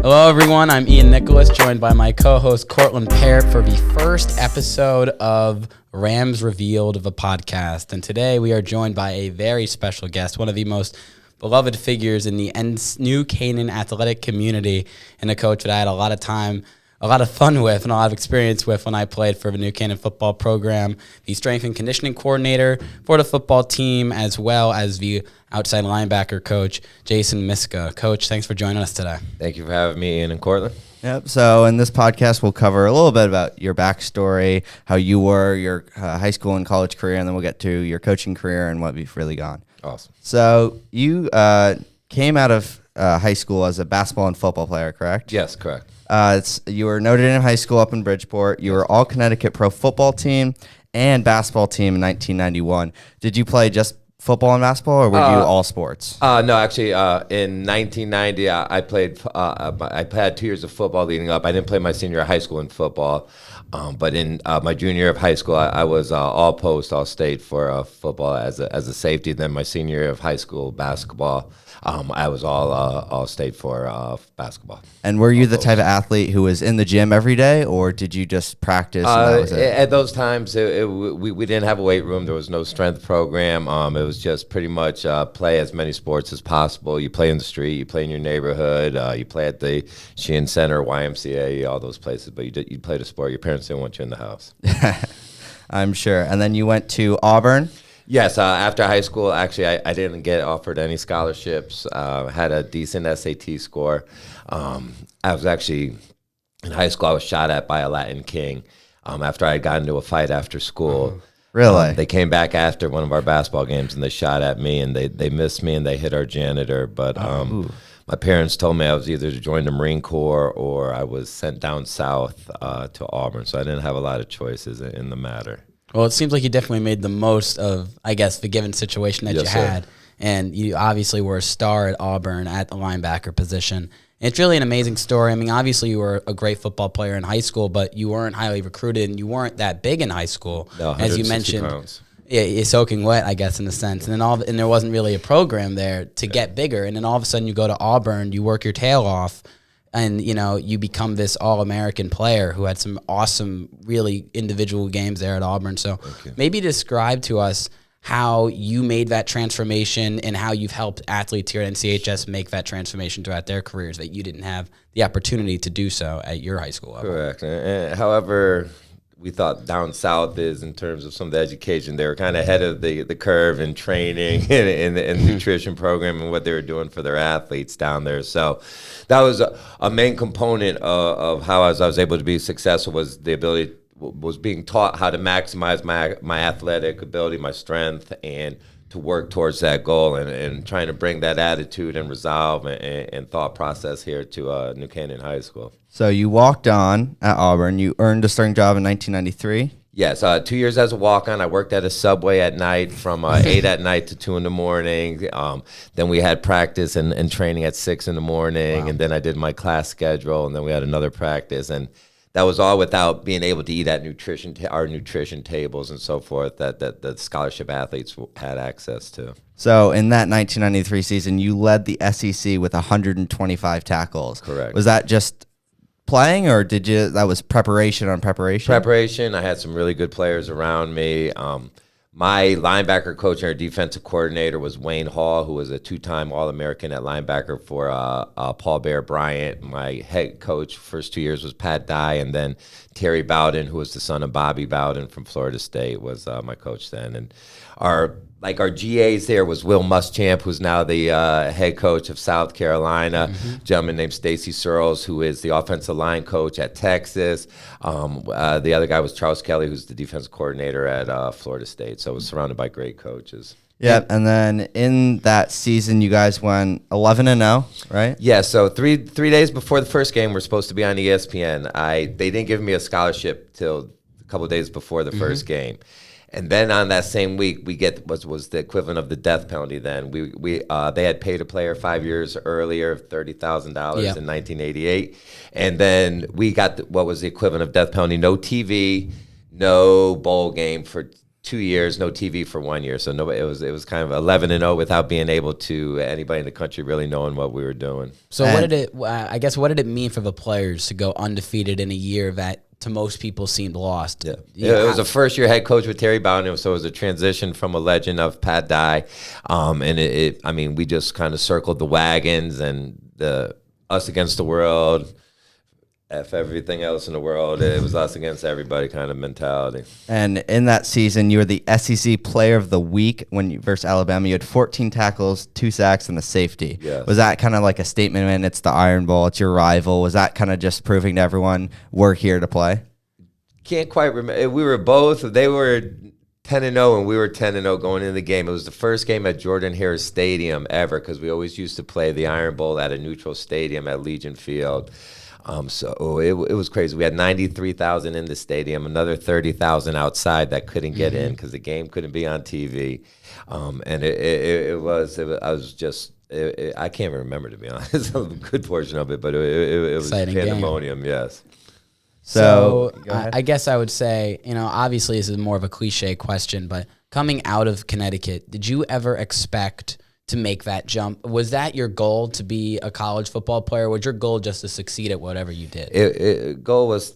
Hello, everyone. I'm Ian Nicholas, joined by my co-host Cortland Parrott for the first episode of Rams Revealed of a podcast. And today we are joined by a very special guest, one of the most beloved figures in the new Canaan athletic community, and a coach that I had a lot of fun with and a lot of experience with when I played for the New Canaan football program, the strength and conditioning coordinator for the football team, as well as the outside linebacker coach, Jason Miska. Coach, thanks for joining us today. Thank you for having me, Ian and Cortland. Yep. So in this podcast, we'll cover a little bit about your backstory, how you were, your high school and college career, and then we'll get to your coaching career and what you've really gone. Awesome. So you came out of high school as a basketball and football player, correct? Yes, correct. You were Notre Dame High School up in Bridgeport. You were all Connecticut pro football team and basketball team in 1991. Did you play just football and basketball, or were you all sports? No, actually, in 1990, I played. I had 2 years of football leading up. I didn't play my senior year of high school in football, but in my junior year of high school, I was all post, all state for football as a safety. Then my senior year of high school basketball, I was all state for basketball. And were you the type of athlete who was in the gym every day, or did you just practice? And that was it? At those times, we didn't have a weight room. There was no strength program. It was just pretty much play as many sports as possible. You play in the street, you play in your neighborhood, you play at the Sheehan Center, YMCA, all those places. But you played a sport. Your parents didn't want you in the house. I'm sure. And then you went to Auburn. Yes, after high school, actually, I didn't get offered any scholarships. Had a decent SAT score. I was actually, in high school, I was shot at by a Latin king after I had gotten into a fight after school. Really? They came back after one of our basketball games, and they shot at me, and they missed me, and they hit our janitor. But my parents told me I was either to join the Marine Corps or I was sent down south to Auburn, so I didn't have a lot of choices in the matter. Well, it seems like you definitely made the most of, I guess, the given situation that you had. Sir. And you obviously were a star at Auburn at the linebacker position. It's really an amazing story. I mean, obviously you were a great football player in high school, but you weren't highly recruited and you weren't that big in high school. No, as you mentioned. Pounds. Yeah, you're soaking wet, I guess, in a sense. And then there wasn't really a program there to get bigger. And then all of a sudden you go to Auburn, you work your tail off, and, you become this All-American player who had some awesome, really individual games there at Auburn. So maybe describe to us how you made that transformation and how you've helped athletes here at NCHS make that transformation throughout their careers that you didn't have the opportunity to do so at your high school level. Correct. However, we thought down south is, in terms of some of the education, they were kind of ahead of the curve in training and the nutrition program and what they were doing for their athletes down there. So that was a main component of how I was able to be successful, was the ability, was being taught how to maximize my athletic ability, my strength, and to work towards that goal, and trying to bring that attitude and resolve and thought process here to New Canaan High School. So you walked on at Auburn. You earned a starting job in 1993. Yes, 2 years as a walk-on. I worked at a Subway at night from 8 at night to 2 in the morning. Then we had practice and training at 6 in the morning. Wow. And then I did my class schedule, and then we had another practice. And that was all without being able to eat at our nutrition tables and so forth that the scholarship athletes had access to. So in that 1993 season, you led the SEC with 125 tackles. Correct. Was that just playing, or that was preparation on preparation? Preparation. I had some really good players around me. My linebacker coach and our defensive coordinator was Wayne Hall, who was a 2-time All-American at linebacker for Paul Bear Bryant. My head coach first 2 years was Pat Dye, and then Terry Bowden, who was the son of Bobby Bowden from Florida State, was my coach then. And our GAs there was Will Muschamp, who's now the head coach of South Carolina, a gentleman named Stacy Searles, who is the offensive line coach at Texas. The other guy was Charles Kelly, who's the defensive coordinator at Florida State. So I was surrounded by great coaches. Yeah, and then in that season, you guys went 11-0, right? Yeah, so three days before the first game, we're supposed to be on ESPN. They didn't give me a scholarship till a couple of days before the first game. And then on that same week, we get was the equivalent of the death penalty. Then they had paid a player 5 years earlier $30,000 in 1988, and then we got what was the equivalent of death penalty: no TV, no bowl game for 2 years, no TV for 1 year. So nobody, it was kind of 11-0 without being able to anybody in the country really knowing what we were doing. So what did it mean for the players to go undefeated in a year that to most people seemed lost? Yeah. It was a first-year head coach with Terry Bowden, so it was a transition from a legend of Pat Dye. And we just kind of circled the wagons and the us against the world. F everything else in the world. It was us against everybody kind of mentality. And in that season, you were the SEC Player of the Week versus Alabama. You had 14 tackles, 2 sacks, and a safety. Yes. Was that kind of like a statement, man, it's the Iron Bowl, it's your rival? Was that kind of just proving to everyone we're here to play? Can't quite remember. We were both. They were 10-0 and we were 10-0 going into the game. It was the first game at Jordan Hare Stadium ever because we always used to play the Iron Bowl at a neutral stadium at Legion Field. It was crazy. We had 93,000 in the stadium, another 30,000 outside that couldn't get in because the game couldn't be on TV. I can't even remember, to be honest, a good portion of it, but it was pandemonium, yes. So I guess I would say, obviously this is more of a cliche question, but coming out of Connecticut, did you ever expect to make that jump? Was that your goal, to be a college football player? Was your goal just to succeed at whatever you did? Goal was,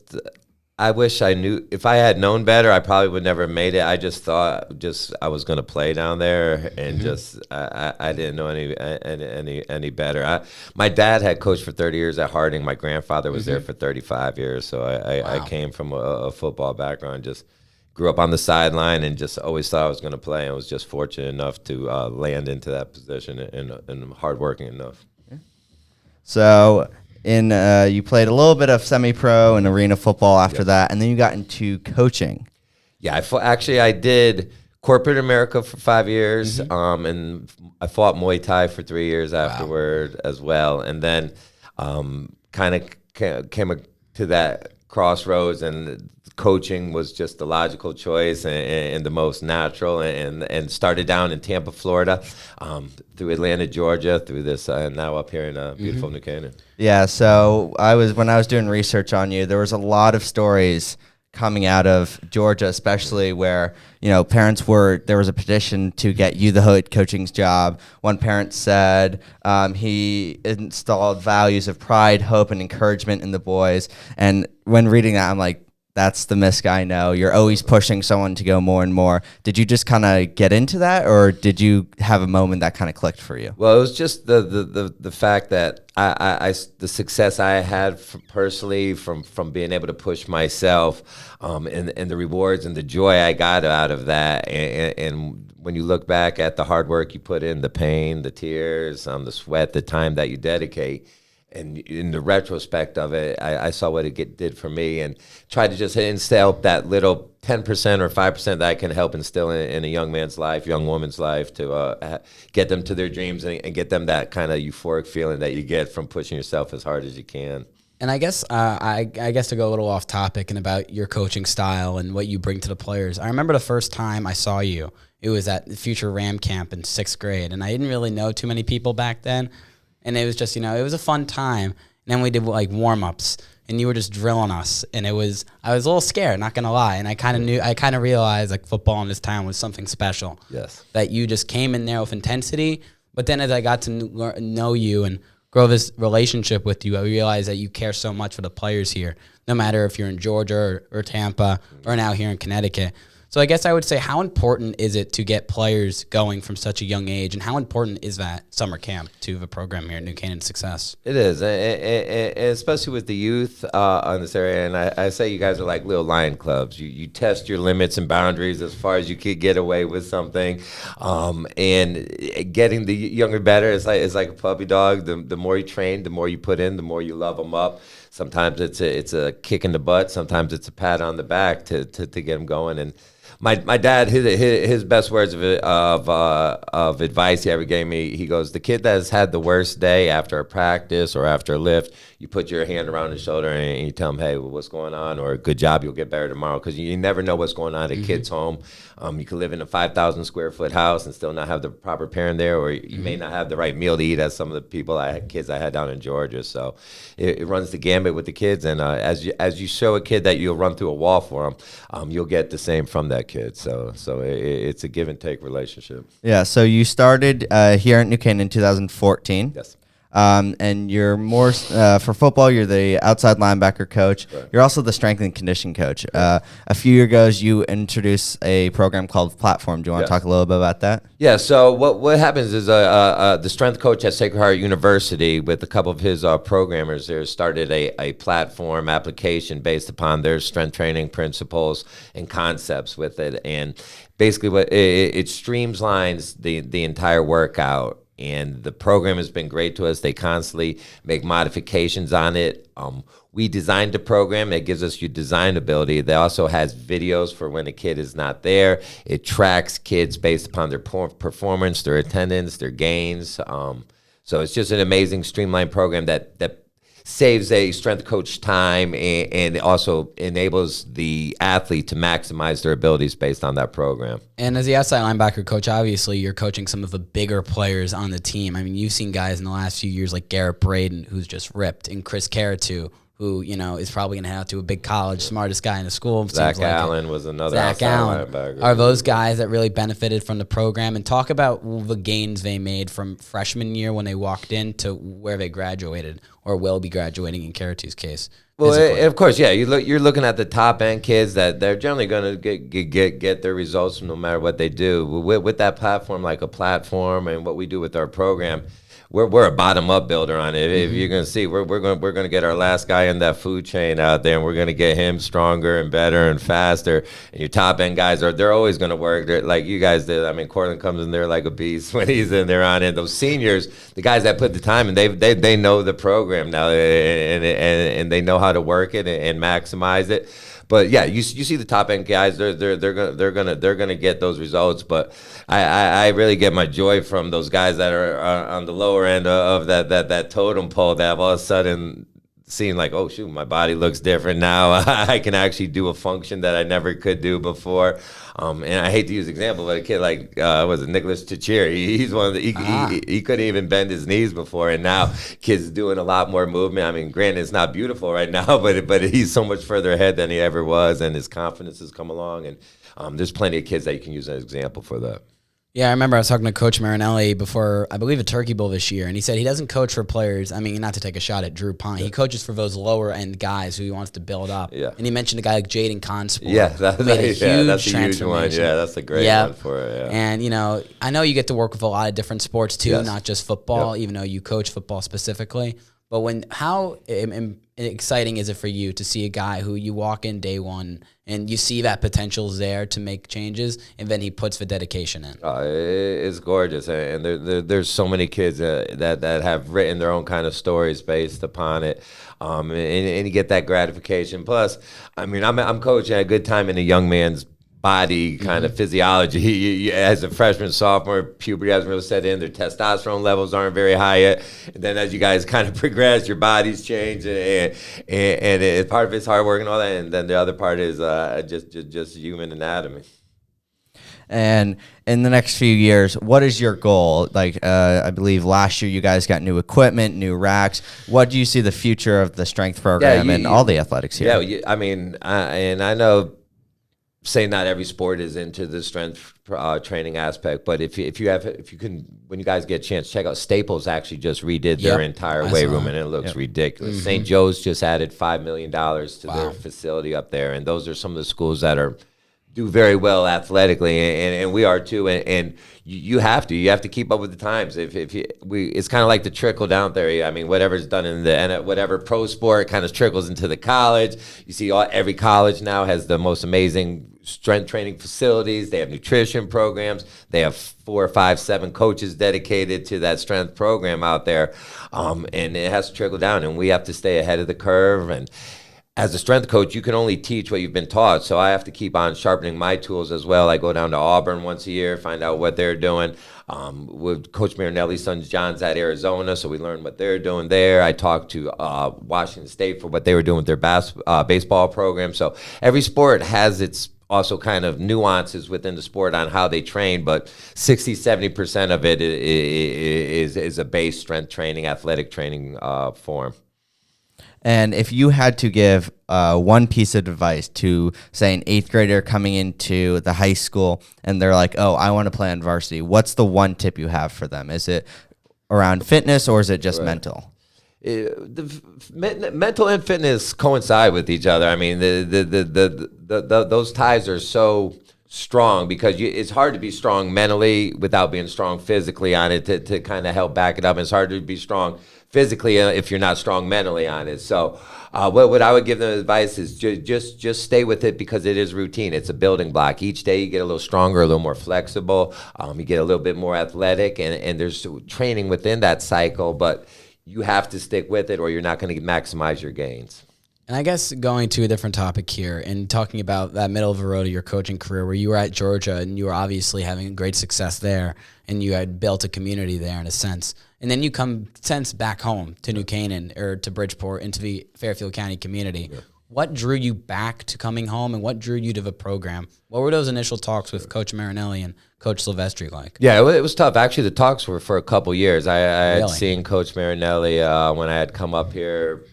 I wish I knew. If I had known better, I probably would never have made it. I just thought I was going to play down there, and I didn't know any better. My dad had coached for 30 years at Harding. My grandfather was there for 35 years, so I came from a football background. Just grew up on the sideline and just always thought I was going to play, and was just fortunate enough to land into that position and hardworking enough. So you played a little bit of semi-pro and arena football after that, and then you got into coaching. Yeah, I did corporate America for 5 years, and I fought Muay Thai for 3 years afterward as well, and then kind of came to that crossroads, and coaching was just the logical choice and the most natural, and started down in Tampa, Florida, through Atlanta, Georgia, through this, and now up here in beautiful New Canaan. Yeah, so when I was doing research on you, there was a lot of stories coming out of Georgia, especially where, there was a petition to get you the head coaching's job. One parent said he installed values of pride, hope, and encouragement in the boys. And when reading that, I'm like, that's the Miska I know. You're always pushing someone to go more and more. Did you just kind of get into that, or did you have a moment that kind of clicked for you? Well, it was just the fact that the success I had personally from being able to push myself, and the rewards and the joy I got out of that, and when you look back at the hard work you put in, the pain, the tears, the sweat, the time that you dedicate. And in the retrospect of it, I saw what it did for me, and tried to just instill that little 10% or 5% that I can help instill in a young man's life, young woman's life, to get them to their dreams and get them that kind of euphoric feeling that you get from pushing yourself as hard as you can. And I guess to go a little off topic and about your coaching style and what you bring to the players, I remember the first time I saw you, it was at the Future Ram Camp in 6th grade, and I didn't really know too many people back then. And it was just, it was a fun time. And then we did like warm-ups, and you were just drilling us. And I was a little scared, not going to lie. And I kind of realized like football in this town was something special. Yes. That you just came in there with intensity. But then as I got to know you and grow this relationship with you, I realized that you care so much for the players here, no matter if you're in Georgia or Tampa or now here in Connecticut. So I guess I would say, how important is it to get players going from such a young age, and how important is that summer camp to the program here at New Canaan's success? It is, and especially with the youth on this area. And I say you guys are like little lion clubs. You test your limits and boundaries as far as you could get away with something, and getting the younger better. It's like a puppy dog. The more you train, the more you put in, the more you love them up. Sometimes it's a kick in the butt. Sometimes it's a pat on the back to get them going. And my dad, his best words of advice he ever gave me, he goes, the kid that has had the worst day after a practice or after a lift, you put your hand around his shoulder and you tell him, hey, what's going on? Or good job, you'll get better tomorrow. Because you never know what's going on at a kid's home. You could live in a 5,000 square foot house and still not have the proper parent there, or you may not have the right meal to eat, as some of the kids I had down in Georgia. So it runs the gambit with the kids, and as you show a kid that you'll run through a wall for them, you'll get the same from that kid. So it's a give and take relationship. Yeah. So you started here at New Canaan in 2014. Yes. And you're more for football. You're the outside linebacker coach. Right. You're also the strength and conditioning coach. A few years ago, you introduced a program called Platform. Do you want to talk a little bit about that? Yeah. So what happens is the strength coach at Sacred Heart University, with a couple of his programmers there, started a platform application based upon their strength training principles and concepts with it, and basically what it streamlines the entire workout. And the program has been great to us. They constantly make modifications on it. We designed the program. It gives us your design ability. It also has videos for when a kid is not there. It tracks kids based upon their performance, their attendance, their gains. So it's just an amazing streamlined program that saves a strength coach time and also enables the athlete to maximize their abilities based on that program. And as the outside linebacker coach, obviously you're coaching some of the bigger players on the team. I mean, you've seen guys in the last few years like Garrett Braden, who's just ripped, and Chris Caratu, who, is probably going to head out to a big college, smartest guy in the school. Zach Allen was another outside linebacker. Are those guys that really benefited from the program? And talk about the gains they made from freshman year when they walked in to where they graduated or will be graduating in Caratu's case. Well, of course, yeah. You're looking at the top end kids that they're generally going to get their results no matter what they do. With that platform, like a platform, and what we do with our program, we're a bottom up builder on it. If you're going to see, we're going to get our last guy in that food chain out there, and we're going to get him stronger and better and faster. And your top end guys they're always going to work. They're, like you guys did. I mean, Cortland comes in there like a beast when he's in there on it. Those seniors, the guys that put the time in, they know the program now, and they know how to work it and maximize it. But yeah, you see the top end guys, they're gonna get those results. But I really get my joy from those guys that are on the lower end of that totem pole that have all of a sudden seen like, oh shoot, my body looks different now. I can actually do a function that I never could do before. And I hate to use example, but a kid like was it Nicholas Cortland? He's one of the he couldn't even bend his knees before, and now kids doing a lot more movement. I mean, granted, it's not beautiful right now, but he's so much further ahead than he ever was, and his confidence has come along. And there's plenty of kids that you can use as an example for that. Yeah, I remember I was talking to Coach Marinelli before, I believe, a Turkey Bowl this year, and he said he doesn't coach for players. I mean, not to take a shot at Drew Pine. Yeah. He coaches for those lower-end guys who he wants to build up. Yeah. And he mentioned a guy like Jaden Consport. Yeah, that's a huge one. Yeah, that's a great one for it. Yeah. And, I know you get to work with a lot of different sports, too, yes. not just football, even though you coach football specifically. But how exciting is it for you to see a guy who you walk in day one and you see that potential's there to make changes, and then he puts the dedication in? It's gorgeous, and there's so many kids that have written their own kind of stories based upon it, and you get that gratification. Plus, I mean, I'm coaching at a good time in a young man's body kind of physiology. He, as a freshman, sophomore, puberty hasn't really set in. Their testosterone levels aren't very high yet. And then as you guys kind of progress, your bodies change, and part of it's hard work and all that. And then the other part is just human anatomy. And in the next few years, what is your goal? Like, I believe last year you guys got new equipment, new racks. What do you see the future of the strength program and all the athletics here? Yeah, I mean, and I know, say not every sport is into the strength training aspect, but if you can, when you guys get a chance, check out Staples. Actually, just redid their entire weight room, and it looks ridiculous. Mm-hmm. St. Joe's just added $5 million to their facility up there, and those are some of the schools that do very well athletically, and we are too. And you have to keep up with the times. It's kind of like the trickle down theory. I mean, whatever's done in whatever pro sport kind of trickles into the college. You see, every college now has the most amazing strength training facilities. They have nutrition programs. They have 4, 5, 7 coaches dedicated to that strength program out there, and it has to trickle down. And we have to stay ahead of the curve. And as a strength coach, you can only teach what you've been taught. So I have to keep on sharpening my tools as well. I go down to Auburn once a year, find out what they're doing. With Coach Marinelli's son John's at Arizona, so we learn what they're doing there. I talked to Washington State for what they were doing with their baseball program. So every sport has its also kind of nuances within the sport on how they train, but 60-70% of it is a base strength training, athletic training form. And if you had to give one piece of advice to, say, an 8th grader coming into the high school and they're like, oh, I want to play on varsity, what's the one tip you have for them? Is it around fitness or is it just mental? Mental and fitness coincide with each other. I mean, those ties are so strong because it's hard to be strong mentally without being strong physically on it to kind of help back it up. And it's hard to be strong physically if you're not strong mentally on it. So what I would give them advice is just stay with it because it is routine. It's a building block. Each day you get a little stronger, a little more flexible. You get a little bit more athletic, and there's training within that cycle, but you have to stick with it or you're not going to maximize your gains. And I guess going to a different topic here and talking about that middle of the road of your coaching career where you were at Georgia and you were obviously having great success there and you had built a community there in a sense. And then you come back home to New Canaan or to Bridgeport into the Fairfield County community. Yeah. What drew you back to coming home and what drew you to the program? What were those initial talks with Coach Marinelli and Coach Silvestri like? Yeah, it was tough. Actually, the talks were for a couple years. I had seen Coach Marinelli when I had come up here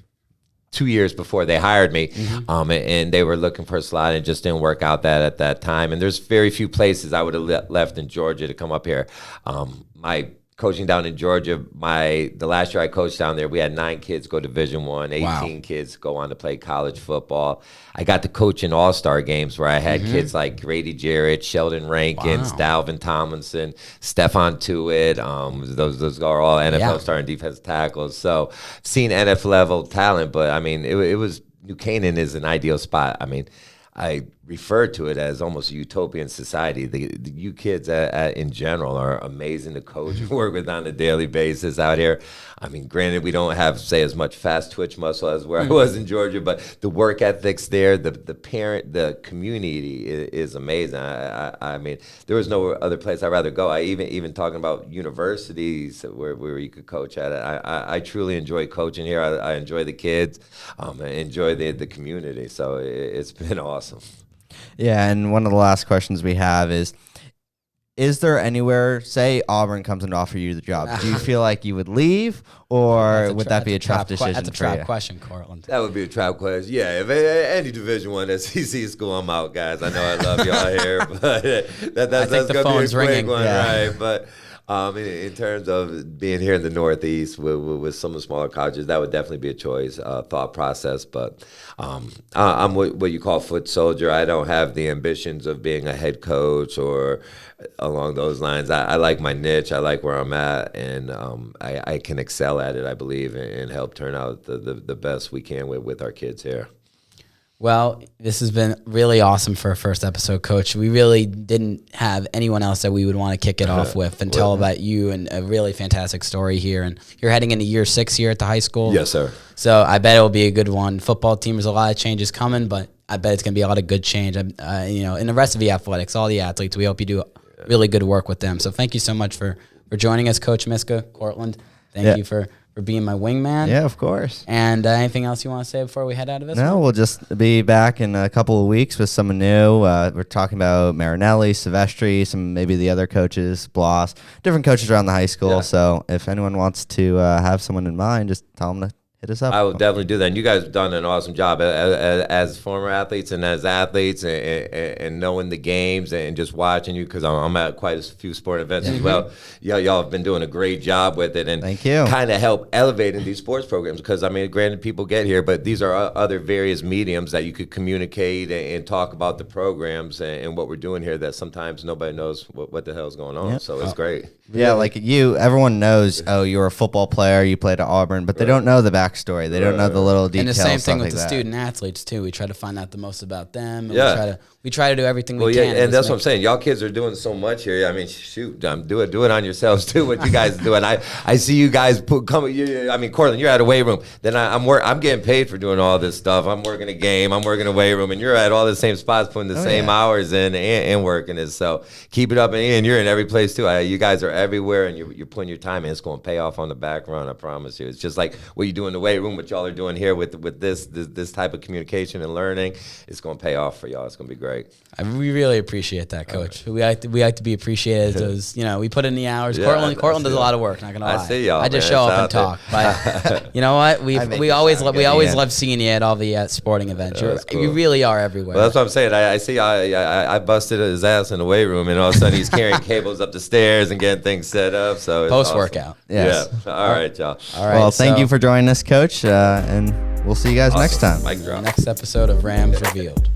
2 years before they hired me, and they were looking for a slot and it just didn't work out at that time. And there's very few places I would have left in Georgia to come up here. My coaching down in Georgia, the last year I coached down there, we had 9 kids go Division I, 18 kids go on to play college football. I got to coach in all-star games where I had kids like Grady Jarrett, Sheldon Rankins, Dalvin Tomlinson, Stephon Tuitt. Those are all NFL starting defensive tackles. So I've seen NFL level talent, but I mean, it was New Canaan is an ideal spot. I mean, I refer to it as almost a utopian society. You kids in general are amazing to coach and work with on a daily basis out here. I mean, granted, we don't have, say, as much fast twitch muscle as where I was in Georgia, but the work ethics there, the community is amazing. I mean, there was no other place I'd rather go. I even talking about universities where you could coach at it. I truly enjoy coaching here. I enjoy the kids. I enjoy the community. So it's been awesome. Yeah, and one of the last questions we have is there anywhere, say Auburn comes and offer you the job, do you feel like you would leave, or would that be a tough decision That's a trap question, Cortland. That would be a trap question. Yeah, if any Division I SEC school, I'm out, guys. I know I love y'all here, but that's going to be a quick one, right? But in terms of being here in the Northeast with some of the smaller colleges, that would definitely be a choice, thought process. But I'm what you call foot soldier. I don't have the ambitions of being a head coach or along those lines. I like my niche. I like where I'm at, and I can excel at it, I believe, and help turn out the best we can with our kids here. Well, this has been really awesome for a first episode, Coach. We really didn't have anyone else that we would want to kick it off with and tell about you and a really fantastic story here. And you're heading into year 6 here at the high school. Yes, sir. So I bet it will be a good one. Football team, there's a lot of changes coming, but I bet it's going to be a lot of good change. In the rest of the athletics, all the athletes, we hope you do really good work with them. So thank you so much for joining us, Coach Miska, Cortland. Thank you for being my wingman. Yeah, of course. And anything else you want to say before we head out of this? No, we'll just be back in a couple of weeks with someone new. We're talking about Marinelli, Silvestri, maybe the other coaches, Bloss, different coaches around the high school. Yeah. So if anyone wants to have someone in mind, just tell them to hit us up. I will definitely do that. And you guys have done an awesome job as former athletes and as athletes and knowing the games and just watching you, because I'm at quite a few sport events as well. Y'all have been doing a great job with it. And thank you. Kind of help elevating these sports programs, because, I mean, granted, people get here, but these are other various mediums that you could communicate and talk about the programs and what we're doing here that sometimes nobody knows what the hell's going on. Yep. So it's great. Yeah, like everyone knows, you're a football player, you played at Auburn, but they don't know the backstory. They don't know the little details. And the same thing with like the that. Student athletes, too. We try to find out the most about them. And we try to do everything we can. And that's what I'm saying. Y'all kids are doing so much here. I mean, shoot, do it on yourselves, too, what you guys do. And I see you guys Cortland, you're at a weight room. Then I'm getting paid for doing all this stuff. I'm working a game. I'm working a weight room. And you're at all the same spots, putting the same hours in and working it. So keep it up. And you're in every place, too. You guys are everywhere, and you're putting your time in. It's going to pay off on the back run, I promise you. It's just like what you do in the weight room, what y'all are doing here with this type of communication and learning, it's going to pay off for y'all. It's going to be great. We really appreciate that, Coach. Right. We like to be appreciated. Those, we put in the hours. Yeah, Cortland does a lot of work. Not gonna lie. I see y'all. I just man. show It's up and out there. talk. But you know what? We always love seeing you at all the sporting events. Yeah, that's cool. You really are everywhere. Well, that's what I'm saying. I see. I busted his ass in the weight room, and all of a sudden he's carrying cables up the stairs and getting things set up. So it's Post awesome. workout. Yes. Yeah. All right, y'all. All right. Well, thank so you for joining us, Coach, and we'll see you guys next time. Mic drop. next episode of Rams Revealed.